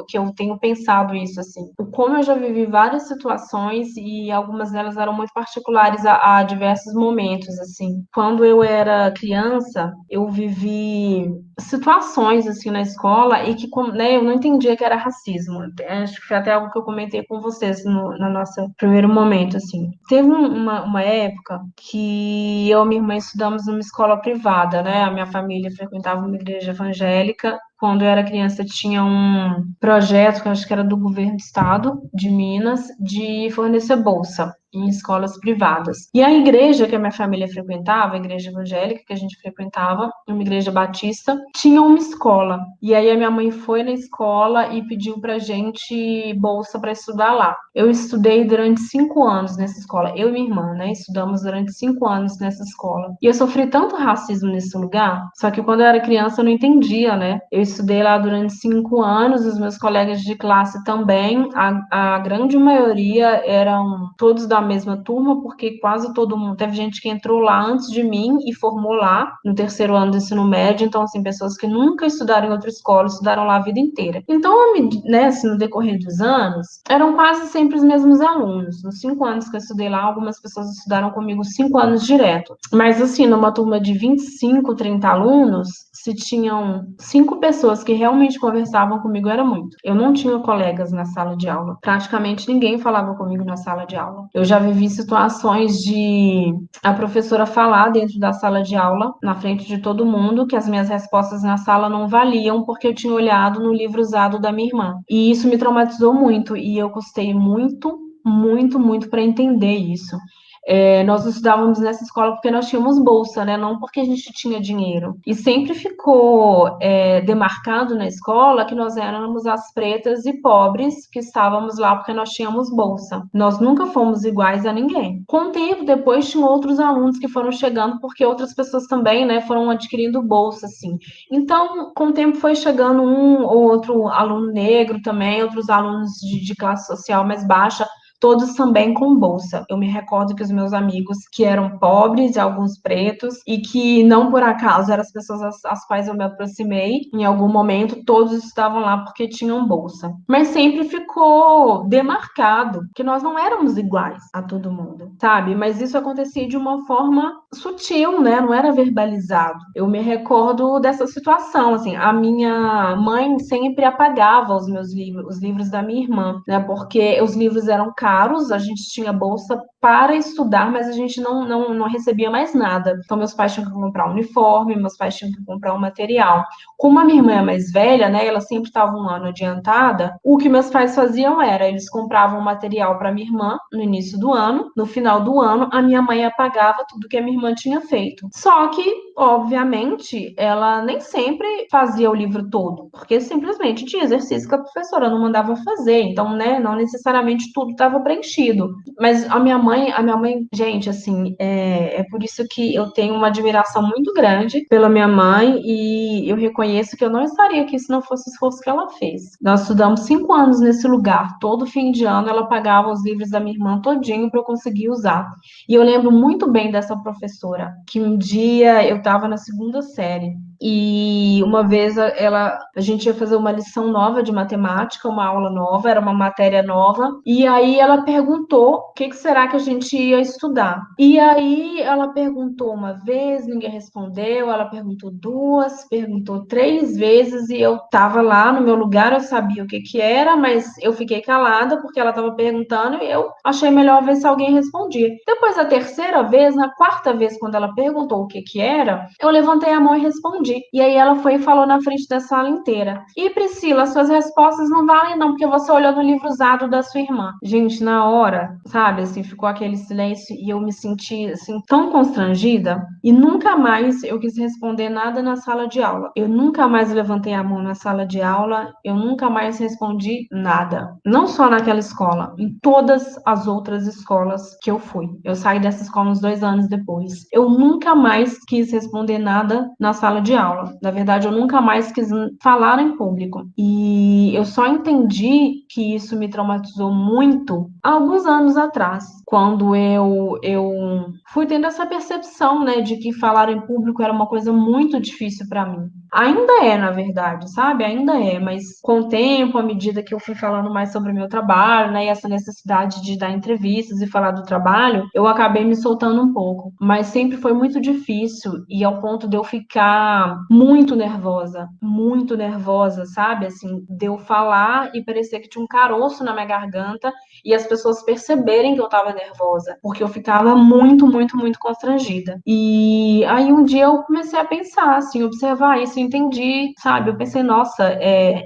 que eu tenho pensado isso, assim. Como eu já vivi várias situações e algumas delas eram muito particulares a diversos momentos, assim. Quando eu era criança, eu vivi situações, assim, na escola e que, né, eu não entendia que era racismo. Acho que foi até algo que eu comentei com vocês no nosso primeiro momento, assim. Teve uma época que eu e minha irmã estudamos numa escola privada, né? A minha família frequentava uma igreja evangélica. Quando eu era criança, tinha um projeto, que eu acho que era do governo do estado de Minas, de fornecer bolsa em escolas privadas. E a igreja que a minha família frequentava, a igreja evangélica que a gente frequentava, uma igreja batista, tinha uma escola. E aí a minha mãe foi na escola e pediu pra gente bolsa para estudar lá. Eu estudei durante 5 anos nessa escola. Eu e minha irmã, né? Estudamos durante 5 anos nessa escola. E eu sofri tanto racismo nesse lugar, só que quando eu era criança eu não entendia, né? Eu estudei lá durante 5 anos, os meus colegas de classe também, a grande maioria eram todos da mesma turma, porque quase todo mundo, teve gente que entrou lá antes de mim e formou lá no terceiro ano do ensino médio, então, assim, pessoas que nunca estudaram em outra escola, estudaram lá a vida inteira. Então, né, assim, no decorrer dos anos, eram quase sempre os mesmos alunos. Nos 5 anos que eu estudei lá, algumas pessoas estudaram comigo 5 anos direto. Mas, assim, numa turma de 25, 30 alunos, se tinham 5 pessoas que realmente conversavam comigo, era muito. Eu não tinha colegas na sala de aula. Praticamente ninguém falava comigo na sala de aula. Eu já vivi situações de a professora falar dentro da sala de aula, na frente de todo mundo, que as minhas respostas na sala não valiam porque eu tinha olhado no livro usado da minha irmã. E isso me traumatizou muito e eu custei muito, muito, muito para entender isso. Nós estudávamos nessa escola porque nós tínhamos bolsa, né? Não porque a gente tinha dinheiro. E sempre ficou demarcado na escola que nós éramos as pretas e pobres que estávamos lá porque nós tínhamos bolsa. Nós nunca fomos iguais a ninguém. Com o tempo, depois tinham outros alunos que foram chegando porque outras pessoas também, né, foram adquirindo bolsa, assim. Então, com o tempo foi chegando um ou outro aluno negro também, outros alunos de classe social mais baixa, todos também com bolsa. Eu me recordo que os meus amigos que eram pobres e alguns pretos, e que não por acaso eram as pessoas às quais eu me aproximei, em algum momento todos estavam lá porque tinham bolsa. Mas sempre ficou demarcado que nós não éramos iguais a todo mundo, sabe? Mas isso acontecia de uma forma sutil, né? Não era verbalizado. Eu me recordo dessa situação, assim, a minha mãe sempre apagava os meus livros, os livros da minha irmã, né? Porque os livros eram caros, a gente tinha bolsa para estudar, mas a gente não recebia mais nada. Então, meus pais tinham que comprar um uniforme, meus pais tinham que comprar um material. Como a minha irmã é mais velha, né, ela sempre estava um ano adiantada, o que meus pais faziam era, eles compravam material para minha irmã no início do ano, no final do ano, a minha mãe apagava tudo que a minha irmã tinha feito. Só que, obviamente, ela nem sempre fazia o livro todo, porque simplesmente tinha exercício que a professora não mandava fazer, então, né, não necessariamente tudo estava preenchido. Mas a minha mãe, gente, assim, é por isso que eu tenho uma admiração muito grande pela minha mãe e eu reconheço que eu não estaria aqui se não fosse o esforço que ela fez. Nós estudamos 5 anos nesse lugar, todo fim de ano ela pagava os livros da minha irmã todinho para eu conseguir usar. E eu lembro muito bem dessa professora, que um dia eu estava na 2ª série e uma vez a gente ia fazer uma lição nova de matemática, uma aula nova, era uma matéria nova, e aí ela perguntou o que será que a gente ia estudar. E aí ela perguntou uma vez, ninguém respondeu, ela perguntou 2, perguntou 3 vezes, e eu estava lá no meu lugar, eu sabia o que era, mas eu fiquei calada porque ela estava perguntando e eu achei melhor ver se alguém respondia. Depois da 3ª vez, na 4ª vez, quando ela perguntou o que era, eu levantei a mão e respondi. E aí ela foi e falou na frente da sala inteira: "E Priscila, suas respostas não valem não, porque você olhou no livro usado da sua irmã." Gente, na hora, sabe, assim, ficou aquele silêncio e eu me senti, assim, tão constrangida e nunca mais eu quis responder nada na sala de aula. Eu nunca mais levantei a mão na sala de aula, eu nunca mais respondi nada. Não só naquela escola, em todas as outras escolas que eu fui. Eu saí dessa escola uns 2 anos depois. Eu nunca mais quis responder nada na sala de aula. Na verdade, eu nunca mais quis falar em público. E eu só entendi que isso me traumatizou muito há alguns anos atrás, quando eu fui tendo essa percepção, né, de que falar em público era uma coisa muito difícil para mim. Ainda é, na verdade, sabe? Ainda é, mas com o tempo, à medida que eu fui falando mais sobre o meu trabalho, né, e essa necessidade de dar entrevistas e falar do trabalho, eu acabei me soltando um pouco. Mas sempre foi muito difícil e ao ponto de eu ficar muito nervosa, sabe? Assim, de eu falar e parecer que tinha um caroço na minha garganta e as pessoas perceberem que eu tava nervosa, porque eu ficava muito, muito, muito constrangida. E aí um dia eu comecei a pensar, assim, observar isso, entendi, sabe? Eu pensei, nossa,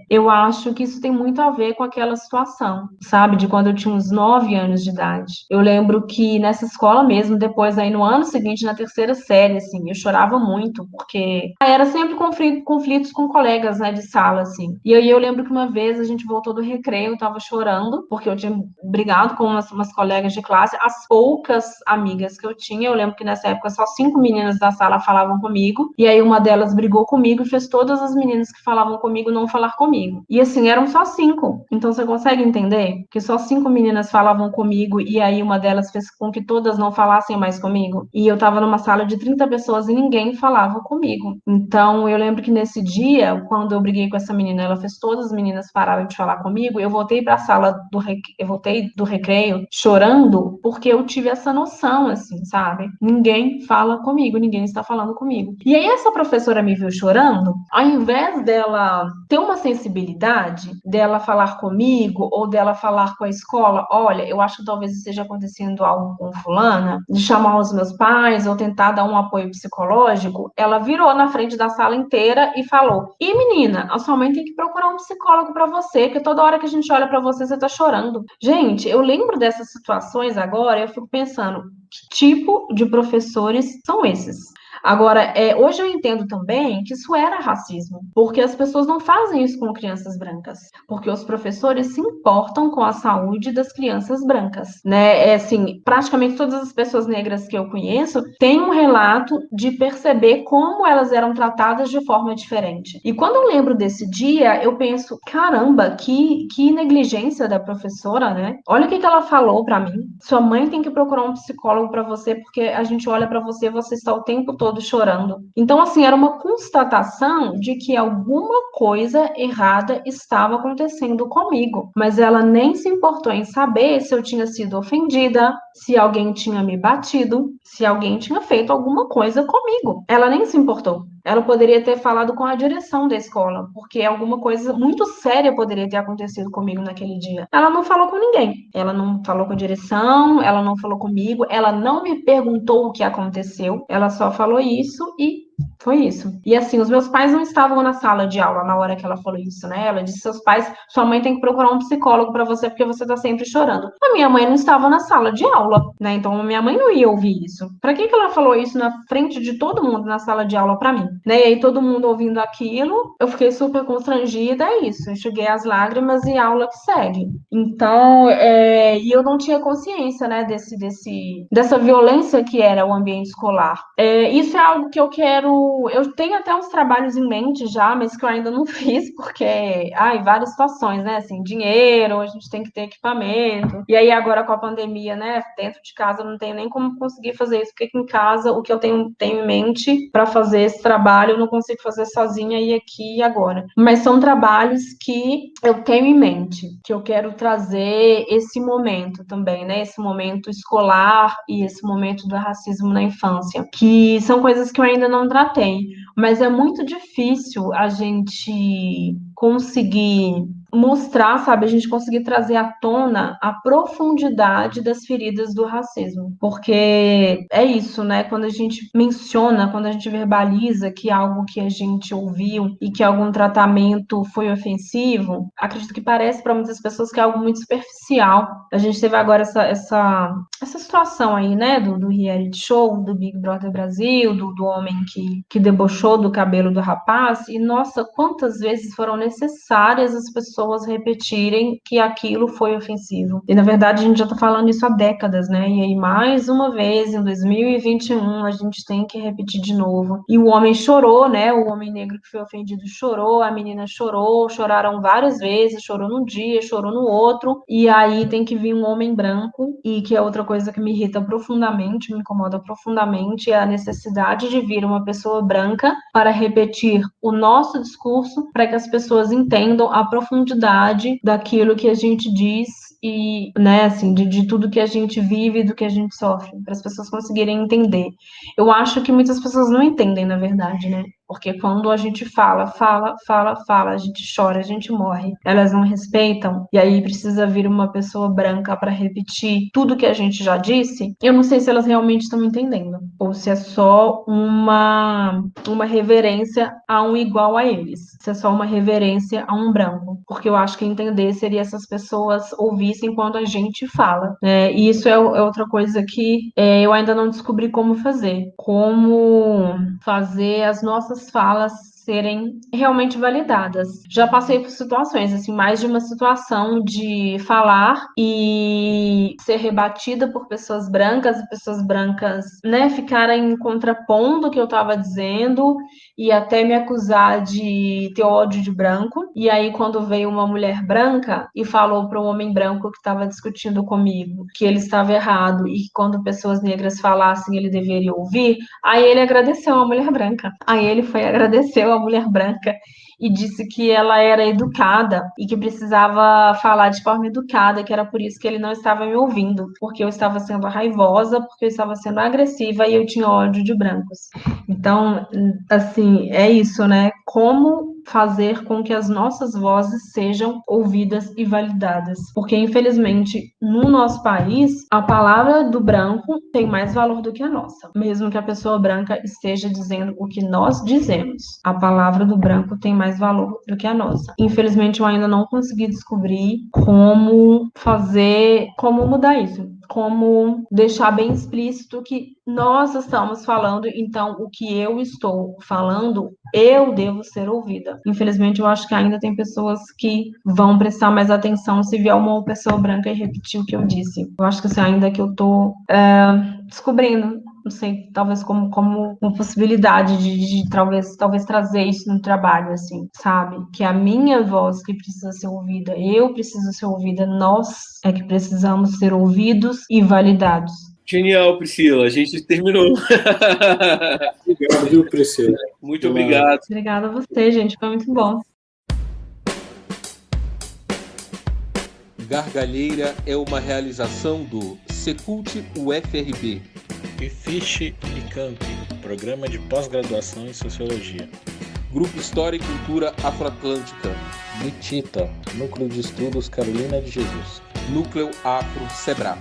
eu acho que isso tem muito a ver com aquela situação, sabe? De quando eu tinha uns 9 anos de idade. Eu lembro que nessa escola mesmo, depois aí no ano seguinte, na 3ª série, assim, eu chorava muito, porque era sempre conflitos com colegas, né, de sala, assim. E aí eu lembro que uma vez a gente voltou do recreio, eu tava chorando, porque eu tinha brigado com umas colegas de classe, as poucas amigas que eu tinha, eu lembro que nessa época só 5 meninas da sala falavam comigo, e aí uma delas brigou comigo, fez todas as meninas que falavam comigo não falar comigo. E assim, eram só 5. Então você consegue entender que só 5 meninas falavam comigo e aí uma delas fez com que todas não falassem mais comigo? E eu tava numa sala de 30 pessoas e ninguém falava comigo. Então eu lembro que nesse dia, quando eu briguei com essa menina, ela fez todas as meninas pararem de falar comigo, eu voltei pra sala eu voltei do recreio chorando porque eu tive essa noção, assim, sabe? Ninguém fala comigo, ninguém está falando comigo. E aí essa professora me viu chorando, ao invés dela ter uma sensibilidade, dela falar comigo ou dela falar com a escola, olha, eu acho que talvez esteja acontecendo algo com fulana, de chamar os meus pais ou tentar dar um apoio psicológico, ela virou na frente da sala inteira e falou: "E menina, a sua mãe tem que procurar um psicólogo para você, que toda hora que a gente olha para você, você tá chorando". Gente, eu lembro dessas situações agora, eu fico pensando, que tipo de professores são esses? Agora, hoje eu entendo também que isso era racismo, porque as pessoas não fazem isso com crianças brancas, porque os professores se importam com a saúde das crianças brancas, né? Assim, praticamente todas as pessoas negras que eu conheço têm um relato de perceber como elas eram tratadas de forma diferente. E quando eu lembro desse dia, eu penso, caramba, que negligência da professora, né? Olha o que ela falou para mim. Sua mãe tem que procurar um psicólogo para você, porque a gente olha para você, você está o tempo todo chorando. Então, assim, era uma constatação de que alguma coisa errada estava acontecendo comigo, mas ela nem se importou em saber se eu tinha sido ofendida, se alguém tinha me batido, se alguém tinha feito alguma coisa comigo. Ela nem se importou. Ela poderia ter falado com a direção da escola, porque alguma coisa muito séria poderia ter acontecido comigo naquele dia. Ela não falou com ninguém. Ela não falou com a direção, ela não falou comigo, ela não me perguntou o que aconteceu. Ela só falou isso e foi isso. E assim, os meus pais não estavam na sala de aula na hora que ela falou isso, né? Ela disse: seus pais, sua mãe tem que procurar um psicólogo para você porque você tá sempre chorando. A minha mãe não estava na sala de aula, né? Então a minha mãe não ia ouvir isso. Para que ela falou isso na frente de todo mundo na sala de aula para mim, né? E aí todo mundo ouvindo aquilo, eu fiquei super constrangida, é isso. Enxuguei as lágrimas e aula que segue. Então, e eu não tinha consciência, né, dessa violência que era o ambiente escolar. Isso é algo que eu quero. Eu tenho até uns trabalhos em mente já, mas que eu ainda não fiz, porque, várias situações, né? Assim, dinheiro, a gente tem que ter equipamento. E aí, agora com a pandemia, né? Dentro de casa, eu não tenho nem como conseguir fazer isso, porque aqui em casa, o que eu tenho em mente para fazer esse trabalho, eu não consigo fazer sozinha e aqui e agora. Mas são trabalhos que eu tenho em mente, que eu quero trazer esse momento também, né? Esse momento escolar e esse momento do racismo na infância, que são coisas que eu ainda não tratei, mas é muito difícil a gente conseguir mostrar, sabe, a gente conseguir trazer à tona a profundidade das feridas do racismo, porque é isso, né, quando a gente menciona, quando a gente verbaliza que algo que a gente ouviu e que algum tratamento foi ofensivo, acredito que parece para muitas pessoas que é algo muito superficial. A gente teve agora essa situação aí, né, do reality show, do Big Brother Brasil, do homem que debochou do cabelo do rapaz, e nossa, quantas vezes foram necessárias as pessoas repetirem que aquilo foi ofensivo. E na verdade a gente já está falando isso há décadas, né? E aí mais uma vez, em 2021, a gente tem que repetir de novo. E o homem chorou, né? O homem negro que foi ofendido chorou, a menina chorou, choraram várias vezes, chorou num dia, chorou no outro, e aí tem que vir um homem branco, e que é outra coisa que me irrita profundamente, me incomoda profundamente, é a necessidade de vir uma pessoa branca para repetir o nosso discurso, para que as pessoas entendam a profundidade daquilo que a gente diz e, né, assim, de tudo que a gente vive e do que a gente sofre, para as pessoas conseguirem entender. Eu acho que muitas pessoas não entendem, na verdade, né? Porque quando a gente fala, a gente chora, a gente morre, elas não respeitam, e aí precisa vir uma pessoa branca para repetir tudo que a gente já disse, eu não sei se elas realmente estão entendendo, ou se é só uma reverência a um igual a eles, se é só uma reverência a um branco, porque eu acho que entender seria essas pessoas ouvissem quando a gente fala, né? E isso é outra coisa que eu ainda não descobri como fazer as nossas falas serem realmente validadas. Já passei por situações, assim, mais de uma situação de falar e ser rebatida por pessoas brancas, e pessoas brancas, né, ficarem contrapondo o que eu estava dizendo e até me acusar de ter ódio de branco. E aí, quando veio uma mulher branca e falou para um homem branco que estava discutindo comigo que ele estava errado e que quando pessoas negras falassem ele deveria ouvir, aí ele agradeceu a mulher branca. Aí ele foi agradeceu a mulher branca e disse que ela era educada e que precisava falar de forma educada, que era por isso que ele não estava me ouvindo, porque eu estava sendo raivosa, porque eu estava sendo agressiva e eu tinha ódio de brancos. Então, assim, é isso, né? Como fazer com que as nossas vozes sejam ouvidas e validadas. Porque, infelizmente, no nosso país, a palavra do branco tem mais valor do que a nossa. Mesmo que a pessoa branca esteja dizendo o que nós dizemos, a palavra do branco tem mais valor do que a nossa. Infelizmente, eu ainda não consegui descobrir como mudar isso. Como deixar bem explícito que nós estamos falando, então o que eu estou falando, eu devo ser ouvida. Infelizmente, eu acho que ainda tem pessoas que vão prestar mais atenção se vier uma pessoa branca e repetir o que eu disse. Eu acho que assim, ainda que eu tô descobrindo, não sei, talvez como uma possibilidade de talvez trazer isso no trabalho, assim, sabe? Que a minha voz que precisa ser ouvida, eu preciso ser ouvida, nós é que precisamos ser ouvidos e validados. Genial, Priscila. A gente terminou. Obrigado, viu, Priscila? Muito obrigado. Obrigada a você, gente. Foi muito bom. Gargalheira é uma realização do Secult UFRB. E Fiche e Camp, programa de pós-graduação em Sociologia. Grupo História e Cultura Afroatlântica. Bitita, Núcleo de Estudos Carolina de Jesus. Núcleo Afro Sebrap.